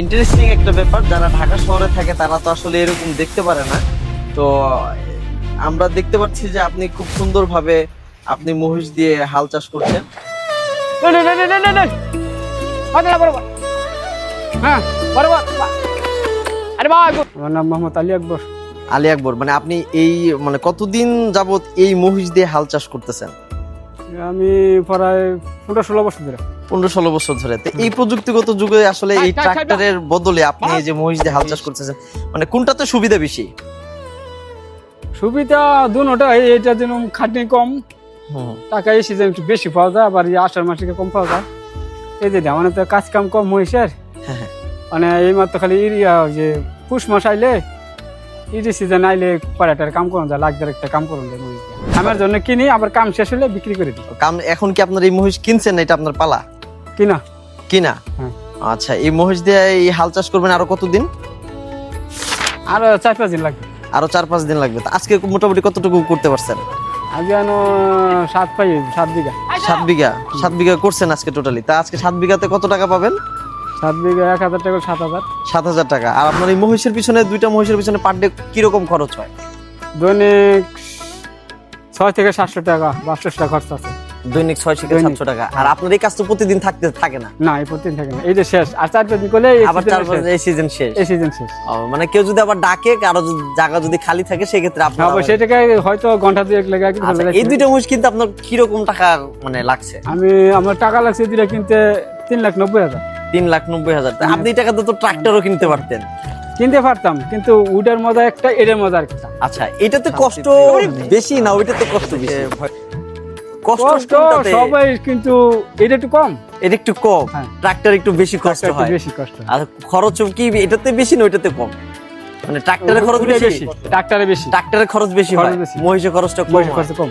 Interesting একটা ব্যাপার, যারা ঢাকা শহরে থাকে তারা তো আসলে এরকম দেখতে পারে না। তো আমরা দেখতে পাচ্ছি যে আপনি খুব সুন্দরভাবে আপনি মহিষ দিয়ে হাল চাষ করছেন। হ্যাঁ বরাবর। আরে বাবা, আমার নাম মোহাম্মদ আলী আকবর। আলী আকবর, মানে আপনি এই মানে কতদিন যাবত এই মহিষ দিয়ে হাল চাষ করতেছেন? আমি প্রায় 15-16 বছর ধরে। 15-16 বছর ধরে। তো এই প্রযুক্তিগত যুগে আসলে এই ট্রাক্টরের বদলে আপনি এই যে মহিষ দিয়ে হাল চাষ করতেছেন, মানে কোনটাতে সুবিধা বেশি? সুবিধা দুটোটা, এইটা যেন খাটনি কম, টাকা এই সিজন একটু বেশি পাওয়া যায়, আবার এই আষাঢ় মাসে কম পাওয়া যায়। এই যে মানে তো কাজ কাম কম মহিষের, মানে এই মাত্র খালি ইরিয়া যে পুষ মাস আইলে ইরি সিজন আইলে পাড়াটার কাম করা যায়, লাখ একটা কাম করা যায় মহিষ দিয়ে। আমার জন্য কিনি, আবার কাম শেষ হলে বিক্রি করে দিই। কাম এখন কি আপনার এই মহিষ কিনছেন না এটা আপনার পালা? কিনা। কিনা? হ্যাঁ। আচ্ছা, এই মহিষ দিয়ে এই হাল চাষ করবেন আরো কতদিন? আরো 4-5 দিন লাগবে। আরো 4-5 দিন লাগবে। তো আজকে মোটামুটি কতটুকু করতে পারছেন? আগে আনো 7 বিঘা। 7 বিঘা? 7 বিঘা করছেন আজকে টোটালি। তা আজকে 7 বিঘাতে কত টাকা পাবেন? 7 বিঘা 1000 টাকা, 7000। 7000 টাকা। আর আপনার এই মহিষের পিছনে, দুইটা মহিষের পিছনে পার ডে কিরকম খরচ হয়? দৈনিক 6 থেকে 700 টাকা, 500 টাকা খরচ আছে। দৈনিক 6 থেকে 700 টাকা। আর আপনার এই কাজ তো প্রতিদিন থাকে না? না, এই প্রতিদিন থাকে না। এই যে শেষ, আর 4-5 দিন করলে আবার 4-5 এই সিজন শেষ। এই সিজন শেষ। মানে কেউ যদি আবার ডাকে, কারো জায়গা যদি খালি থাকে, সেক্ষেত্রে আপনার অবশ্যই টাকা হয়তো ঘন্টা দুয়েক লাগে। এই দুইটা মহিষ কিন্তু আপনার কিরকম টাকা মানে লাগছে? আমার টাকা লাগছে দুইটা কিনতে 3,90,000। 3,90,000। আপনি এই টাকাতে তো ট্রাক্টরও কিনতে পারতেন। কিনতে পারতাম, কিন্তু উডার মজা একটা, এটার মজা একটা। আচ্ছা, এটাতে কষ্ট বেশি না ওইটাতে কষ্ট বেশি? কষ্ট সবাই, কিন্তু এটা একটু কম। এটা একটু কম। হ্যাঁ। ট্রাক্টর একটু বেশি কষ্ট হয়। বেশি কষ্ট। আর খরচ কি এটাতে বেশি না ওইটাতে কম? মানে ট্রাক্টরের খরচ বেশি? ট্রাক্টরে বেশি। ট্রাক্টরের খরচ বেশি হয়, মহিষের খরচটা কম। খরচ কম।